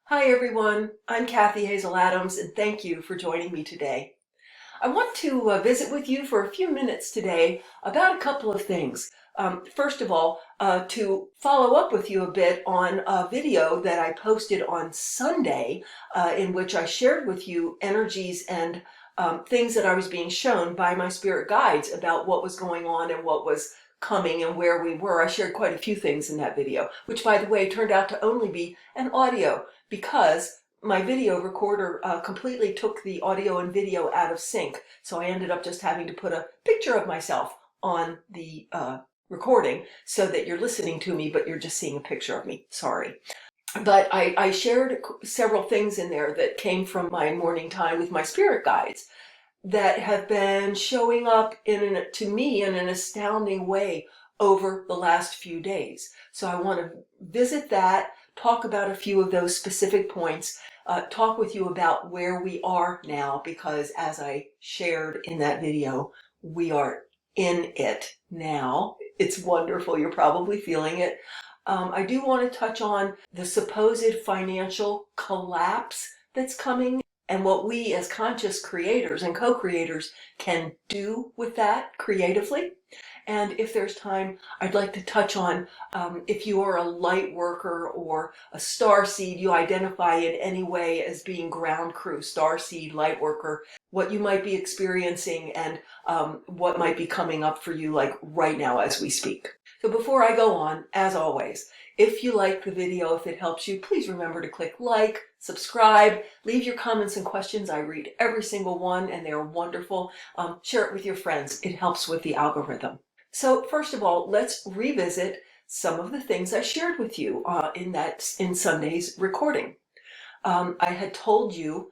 Hi everyone, I'm Kathy Hazel Adams and thank you for joining me today. I want to visit with you for a few minutes today about a couple of things. First of all, to follow up with you a bit on a video that I posted on Sunday in which I shared with you energies and things that I was being shown by my spirit guides about what was going on and what was coming and where we were. I shared quite a few things in that video, which by the way turned out to only be an audio because my video recorder completely took the audio and video out of sync. So I ended up just having to put a picture of myself on the recording so that you're listening to me, but you're just seeing a picture of me. Sorry. But I shared several things in there that came from my morning time with my spirit guides that have been showing up to me in an astounding way over the last few days. So I want to visit that, talk about a few of those specific points, talk with you about where we are now, because as I shared in that video, we are in it now. It's wonderful. You're probably feeling it. I do want to touch on the supposed financial collapse that's coming and what we as conscious creators and co-creators can do with that creatively. And if there's time, I'd like to touch on if you are a light worker or a star seed, you identify in any way as being ground crew, star seed, light worker, what you might be experiencing and what might be coming up for you like right now as we speak. So before I go on, as always, if you like the video, if it helps you, please remember to click like, subscribe, leave your comments and questions. I read every single one and they're wonderful. Share it with your friends. It helps with the algorithm. So first of all, let's revisit some of the things I shared with you in Sunday's recording. I had told you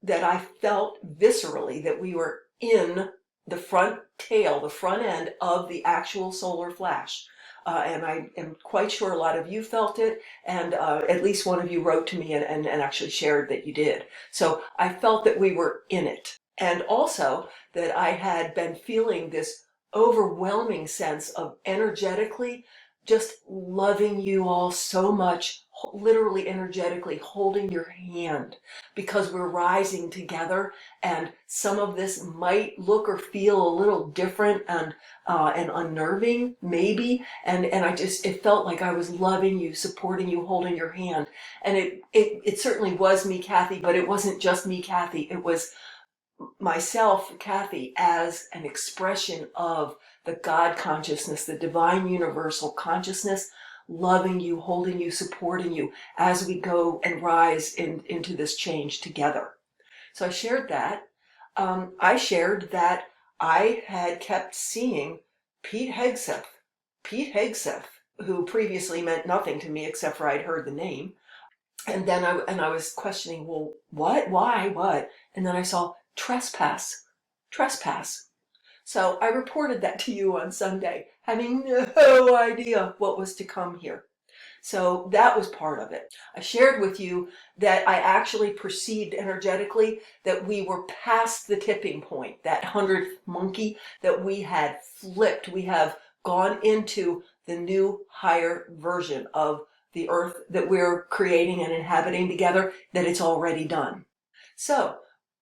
that I felt viscerally that we were in the front tail, the front end of the actual solar flash. And I am quite sure a lot of you felt it, and at least one of you wrote to me and actually shared that you did. So I felt that we were in it, and also that I had been feeling this overwhelming sense of energetically just loving you all so much, literally energetically holding your hand, because we're rising together, and some of this might look or feel a little different and unnerving maybe, and it felt like I was loving you, supporting you, holding your hand. And it certainly was me, Kathy, but it wasn't just me, Kathy. It was myself, Kathy, as an expression of the God consciousness, the divine universal consciousness, loving you, holding you, supporting you as we go and rise into this change together. So I shared that. I shared that I had kept seeing Pete Hegseth, who previously meant nothing to me except for I'd heard the name. And then I was questioning, well, what, why, what? And then I saw trespass. So I reported that to you on Sunday, having no idea what was to come here. So that was part of it. I shared with you that I actually perceived energetically that we were past the tipping point, that 100th monkey, that we had flipped. We have gone into the new higher version of the earth that we're creating and inhabiting together, that it's already done. So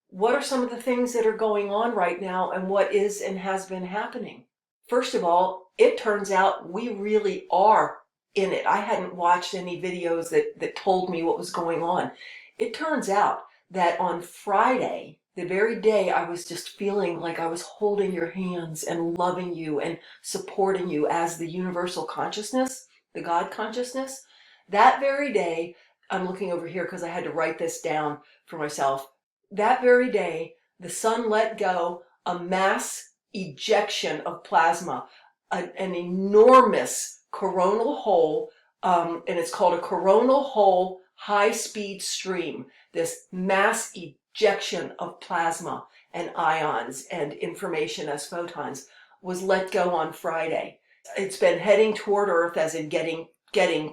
what are some of the things that are going on right now and what is and has been happening? First of all, it turns out we really are in it. I hadn't watched any videos that told me what was going on. It turns out that on Friday, the very day I was just feeling like I was holding your hands and loving you and supporting you as the universal consciousness, the God consciousness, that very day, I'm looking over here because I had to write this down for myself. That very day, the sun let go a mass ejection of plasma, an enormous coronal hole, and it's called a coronal hole high-speed stream. This mass ejection of plasma and ions and information as photons was let go on Friday. It's been heading toward Earth, as in getting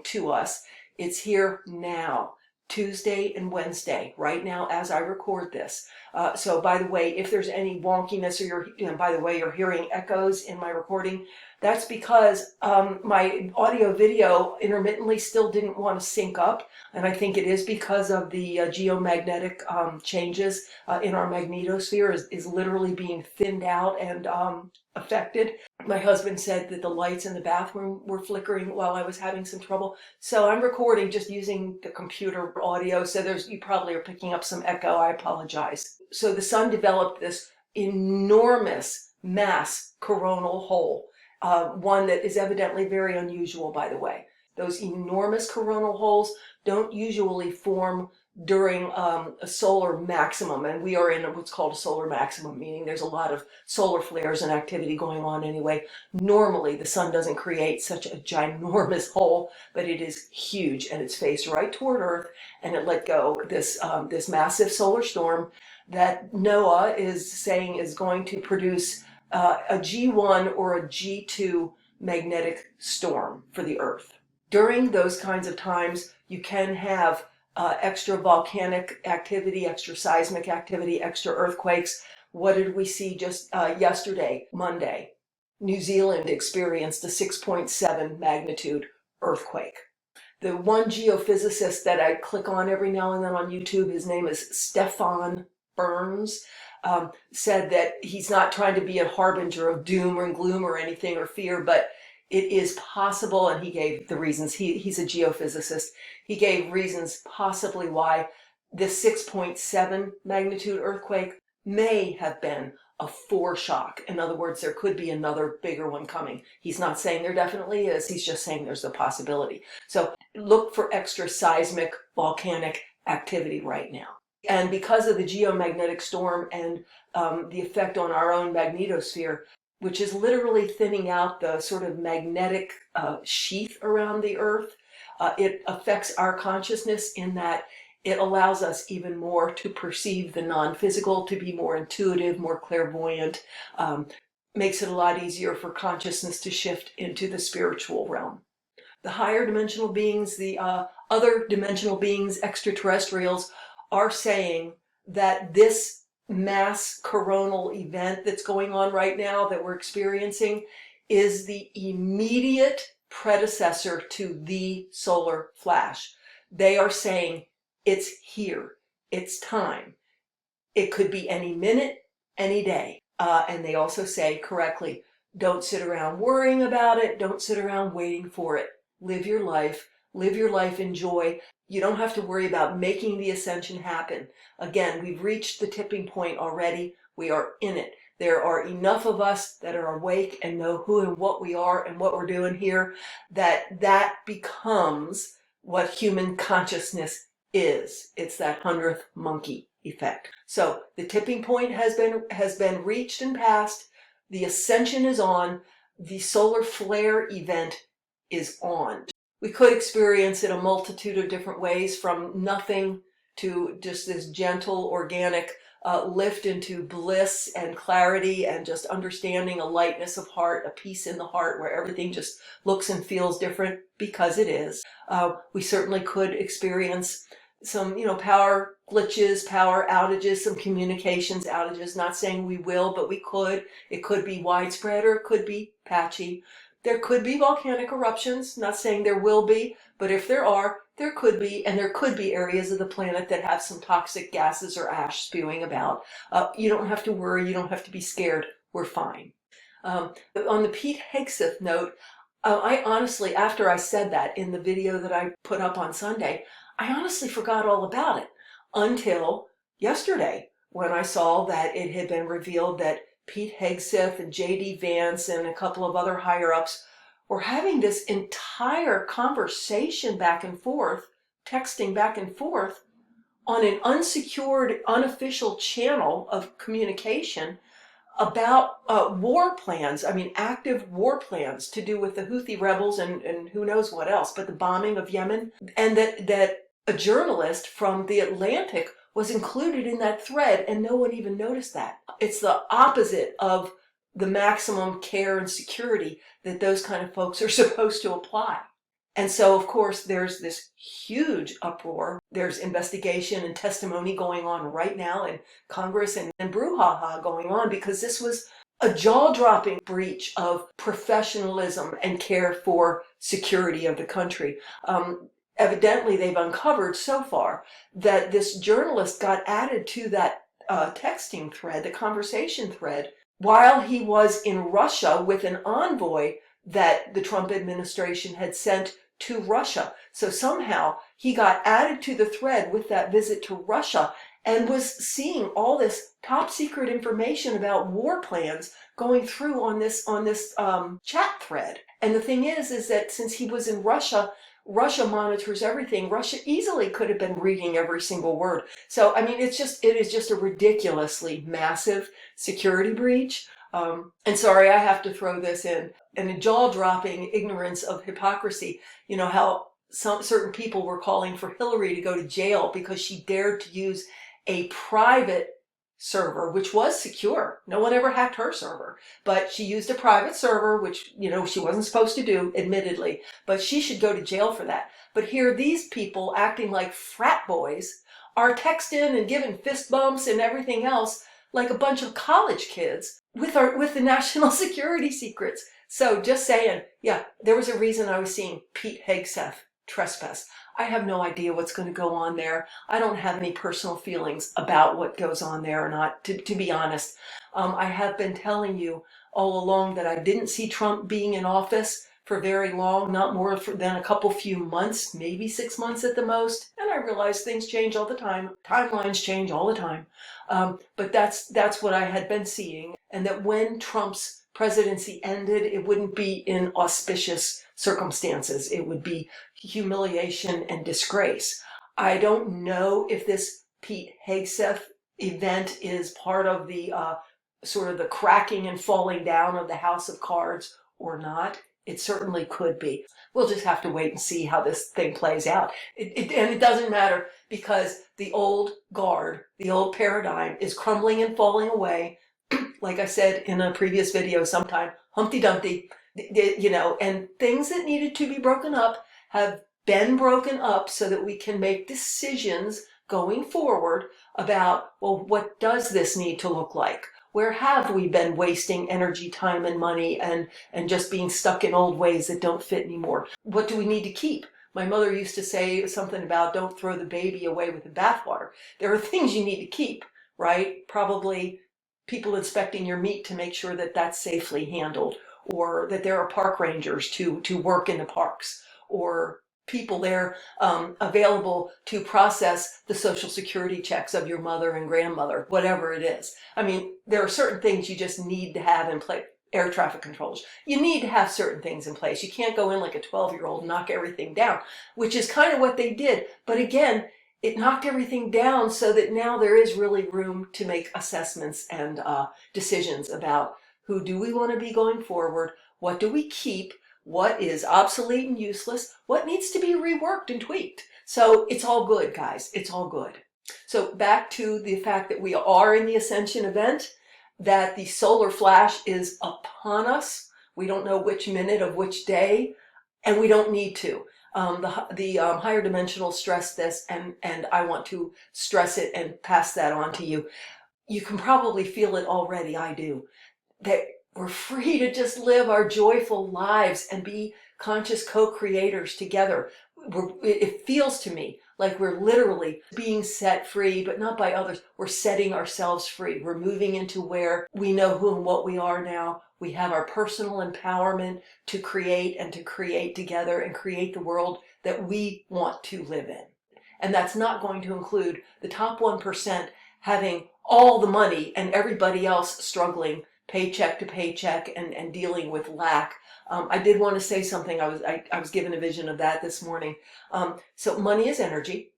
to us. It's here now. Tuesday and Wednesday, right now as I record this. So by the way, if there's any wonkiness or by the way, you're hearing echoes in my recording, That's because my audio video intermittently still didn't want to sync up, and I think it is because of the geomagnetic changes in our magnetosphere is literally being thinned out and affected. My husband said that the lights in the bathroom were flickering while I was having some trouble. So I'm recording just using the computer audio. So you probably are picking up some echo. I apologize. So the sun developed this enormous mass coronal hole, one that is evidently very unusual, by the way. Those enormous coronal holes don't usually form during a solar maximum, and we are in what's called a solar maximum, meaning there's a lot of solar flares and activity going on anyway. Normally, the sun doesn't create such a ginormous hole, but it is huge, and it's faced right toward Earth, and it let go this massive solar storm that NOAA is saying is going to produce a G1 or a G2 magnetic storm for the Earth. During those kinds of times, you can have extra volcanic activity, extra seismic activity, extra earthquakes. What did we see just yesterday, Monday? New Zealand experienced a 6.7 magnitude earthquake. The one geophysicist that I click on every now and then on YouTube, his name is Stefan Burns, said that he's not trying to be a harbinger of doom or gloom or anything or fear, but it is possible, and he gave the reasons. He's a geophysicist. He gave reasons possibly why this 6.7 magnitude earthquake may have been a foreshock. In other words, there could be another bigger one coming. He's not saying there definitely is. He's just saying there's a possibility. So look for extra seismic volcanic activity right now. And because of the geomagnetic storm and the effect on our own magnetosphere, which is literally thinning out the sort of magnetic sheath around the Earth, it affects our consciousness in that it allows us even more to perceive the non-physical, to be more intuitive, more clairvoyant, makes it a lot easier for consciousness to shift into the spiritual realm. The higher dimensional beings, the other dimensional beings, extraterrestrials, are saying that this mass coronal event that's going on right now that we're experiencing is the immediate predecessor to the solar flash. They are saying it's here, it's time. It could be any minute, any day. And they also say correctly, don't sit around worrying about it, don't sit around waiting for it. Live your life, enjoy. You don't have to worry about making the ascension happen. Again, we've reached the tipping point already. We are in it. There are enough of us that are awake and know who and what we are and what we're doing here, that becomes what human consciousness is. It's that 100th monkey effect. So the tipping point has been reached and passed. The ascension is on. The solar flare event is on. We could experience it a multitude of different ways, from nothing to just this gentle, organic lift into bliss and clarity and just understanding, a lightness of heart, a peace in the heart where everything just looks and feels different, because it is. We certainly could experience some, power glitches, power outages, some communications outages. Not saying we will, but we could. It could be widespread or it could be patchy. There could be volcanic eruptions, not saying there will be, but if there are, there could be, and there could be areas of the planet that have some toxic gases or ash spewing about. You don't have to worry, you don't have to be scared, we're fine. On the Pete Hegseth note, I honestly, after I said that in the video that I put up on Sunday, I honestly forgot all about it until yesterday, when I saw that it had been revealed that Pete Hegseth and J.D. Vance and a couple of other higher-ups were having this entire conversation back and forth, texting back and forth, on an unsecured, unofficial channel of communication about war plans. I mean, active war plans to do with the Houthi rebels and who knows what else, but the bombing of Yemen. And that a journalist from The Atlantic was included in that thread, and no one even noticed that. It's the opposite of the maximum care and security that those kind of folks are supposed to apply. And so, of course, there's this huge uproar. There's investigation and testimony going on right now in Congress, and brouhaha going on, because this was a jaw-dropping breach of professionalism and care for security of the country. Evidently, they've uncovered so far that this journalist got added to that texting thread, the conversation thread, while he was in Russia with an envoy that the Trump administration had sent to Russia. So somehow he got added to the thread with that visit to Russia and was seeing all this top secret information about war plans going through on this chat thread. And the thing is that since he was in Russia, Russia monitors everything. Russia easily could have been reading every single word. So, I mean, it is just a ridiculously massive security breach. And sorry, I have to throw this in. And a jaw-dropping ignorance of hypocrisy. You know, how certain people were calling for Hillary to go to jail because she dared to use a private server, which was secure. No one ever hacked her server, but she used a private server, which, you know, she wasn't supposed to do, admittedly, but she should go to jail for that. But here, these people acting like frat boys are texting and giving fist bumps and everything else like a bunch of college kids with the national security secrets. So just saying, yeah, there was a reason I was seeing Pete Hegseth trespass. I have no idea what's going to go on there. I don't have any personal feelings about what goes on there or not, to be honest. I have been telling you all along that I didn't see Trump being in office for very long, not more than a few months, maybe 6 months at the most. And I realize things change all the time. Timelines change all the time. But that's what I had been seeing. And that when Trump's presidency ended, it wouldn't be in auspicious circumstances. It would be humiliation and disgrace. I don't know if this Pete Hegseth event is part of the sort of the cracking and falling down of the House of Cards or not. It certainly could be. We'll just have to wait and see how this thing plays out. And it doesn't matter because the old guard, the old paradigm is crumbling and falling away. Like I said in a previous video sometime, Humpty Dumpty, you know, and things that needed to be broken up have been broken up so that we can make decisions going forward about, well, what does this need to look like? Where have we been wasting energy, time, and money and just being stuck in old ways that don't fit anymore? What do we need to keep? My mother used to say something about don't throw the baby away with the bathwater. There are things you need to keep, right? Probably people inspecting your meat to make sure that that's safely handled, or that there are park rangers to work in the parks, or people there available to process the social security checks of your mother and grandmother, whatever it is. I mean, there are certain things you just need to have in place. Air traffic controls. You need to have certain things in place. You can't go in like a 12-year-old and knock everything down, which is kind of what they did. But again, it knocked everything down so that now there is really room to make assessments and decisions about who do we want to be going forward, what do we keep, what is obsolete and useless, what needs to be reworked and tweaked. So it's all good, guys. It's all good. So back to the fact that we are in the Ascension event, that the solar flash is upon us. We don't know which minute of which day, and we don't need to. The higher dimensional stress this, and I want to stress it and pass that on to you. You can probably feel it already. I do. That we're free to just live our joyful lives and be conscious co-creators together. It feels to me like we're literally being set free, but not by others. We're setting ourselves free. We're moving into where we know who and what we are now. We have our personal empowerment to create and to create together and create the world that we want to live in. And that's not going to include the top 1% having all the money and everybody else struggling paycheck to paycheck and dealing with lack. I did want to say something. I was given a vision of that this morning. So money is energy.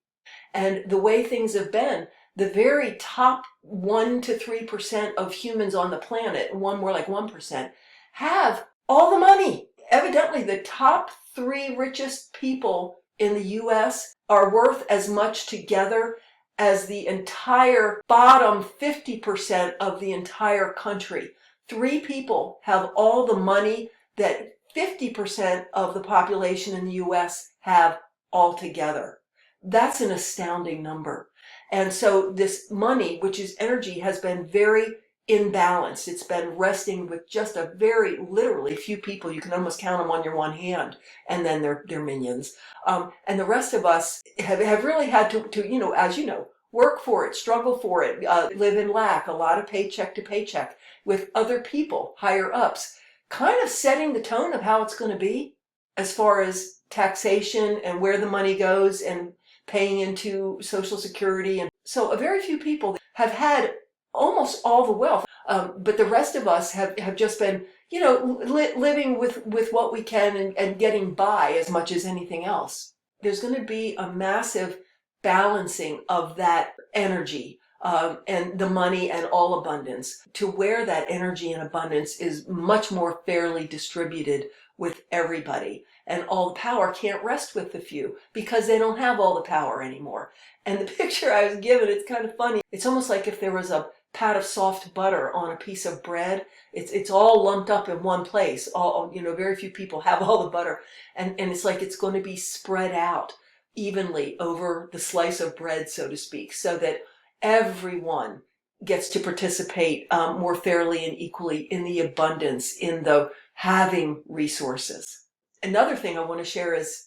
And the way things have been, the very top 1 to 3% of humans on the planet, more like 1%, have all the money. Evidently, the top 3 richest people in the US are worth as much together as the entire bottom 50% of the entire country. 3 people have all the money that 50% of the population in the US have altogether. That's an astounding number. And so this money, which is energy, has been very imbalanced. It's been resting with just a very literally few people. You can almost count them on your one hand, and then their minions. And the rest of us have really had to, as you know, work for it, struggle for it, live in lack, a lot of paycheck to paycheck with other people, higher ups, kind of setting the tone of how it's going to be as far as taxation and where the money goes and paying into Social Security. And so a very few people have had almost all the wealth. But the rest of us have just been, living with what we can and getting by as much as anything else. There's going to be a massive balancing of that energy and the money and all abundance to where that energy and abundance is much more fairly distributed with everybody. And all the power can't rest with the few because they don't have all the power anymore. And the picture I was given, it's kind of funny. It's almost like if there was a pat of soft butter on a piece of bread. It's all lumped up in one place. Very few people have all the butter. And it's like it's going to be spread out evenly over the slice of bread, so to speak, so that everyone gets to participate more fairly and equally in the abundance, in the having resources. Another thing I want to share is,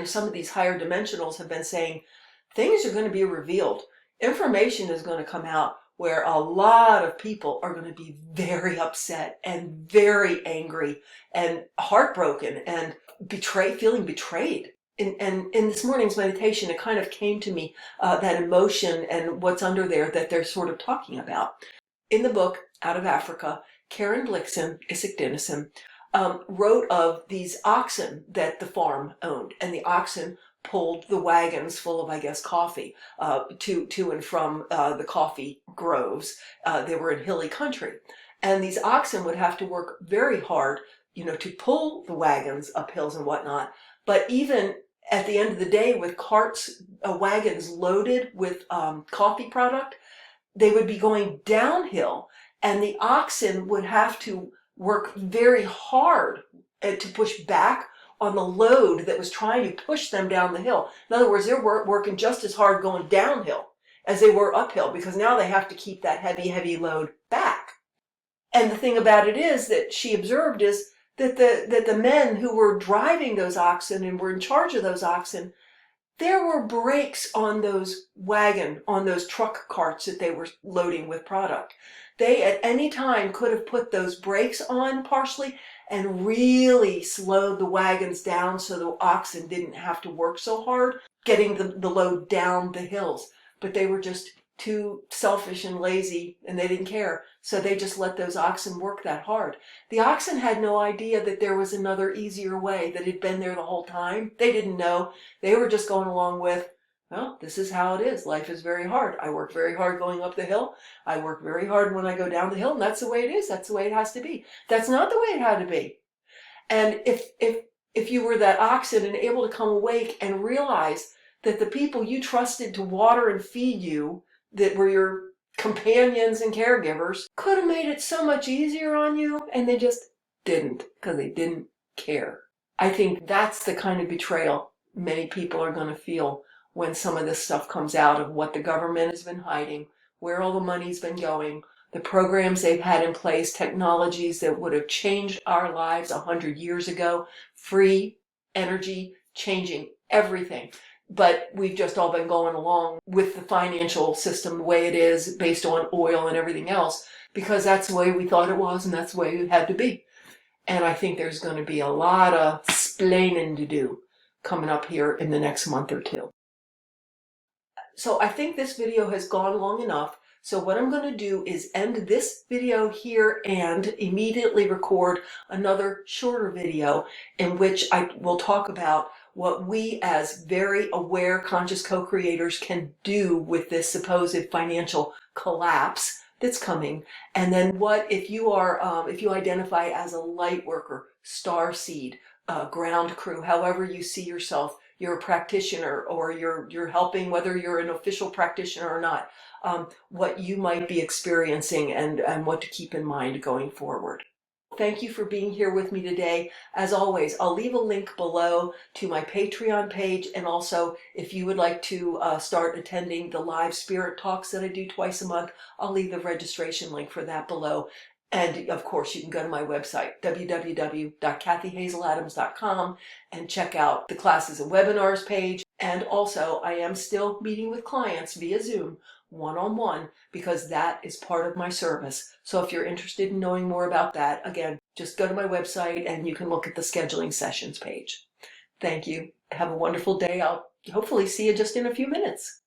some of these higher dimensionals have been saying things are going to be revealed. Information is going to come out where a lot of people are going to be very upset and very angry and heartbroken and feeling betrayed. And in this morning's meditation, it kind of came to me, that emotion and what's under there that they're sort of talking about. In the book, Out of Africa, Karen Blixen, Isaac Dinesen, wrote of these oxen that the farm owned. And the oxen pulled the wagons full of, I guess, coffee to and from the coffee groves. They were in hilly country. And these oxen would have to work very hard, to pull the wagons up hills and whatnot. But even at the end of the day, with carts, wagons loaded with coffee product, they would be going downhill. And the oxen would have to work very hard to push back on the load that was trying to push them down the hill. In other words, they're working just as hard going downhill as they were uphill, because now they have to keep that heavy load back. And the thing about it is that she observed is that the men who were driving those oxen and were in charge of those oxen, there were brakes on those truck carts that they were loading with product. They at any time could have put those brakes on partially and really slowed the wagons down so the oxen didn't have to work so hard getting the load down the hills. But they were just too selfish and lazy, and they didn't care. So they just let those oxen work that hard. The oxen had no idea that there was another easier way that had been there the whole time. They didn't know. They were just going along with, well, this is how it is. Life is very hard. I work very hard going up the hill. I work very hard when I go down the hill, and that's the way it is. That's the way it has to be. That's not the way it had to be. And if you were that oxen and able to come awake and realize that the people you trusted to water and feed you, that were your companions and caregivers, could have made it so much easier on you, and they just didn't, because they didn't care. I think that's the kind of betrayal many people are going to feel when some of this stuff comes out of what the government has been hiding, where all the money's been going, the programs they've had in place, technologies that would have changed our lives 100 years ago, free energy, changing everything. But we've just all been going along with the financial system the way it is, based on oil and everything else, because that's the way we thought it was and that's the way it had to be. And I think there's going to be a lot of splaining to do coming up here in the next month or two. So I think this video has gone long enough. So what I'm going to do is end this video here and immediately record another shorter video in which I will talk about what we as very aware conscious co-creators can do with this supposed financial collapse that's coming. And then what if you are, if you identify as a light worker, star seed, ground crew, however you see yourself, you're a practitioner or you're helping, whether you're an official practitioner or not, what you might be experiencing and what to keep in mind going forward. thank you for being here with me today. As always, I'll leave a link below to my Patreon page, and also if you would like to start attending the live spirit talks that I do twice a month, I'll leave the registration link for that below. And of course, you can go to my website, www.kathyhazeladams.com, and check out the classes and webinars page. And also, I am still meeting with clients via Zoom, one-on-one, because that is part of my service. So if you're interested in knowing more about that, again, just go to my website and you can look at the scheduling sessions page. Thank you. Have a wonderful day. I'll hopefully see you just in a few minutes.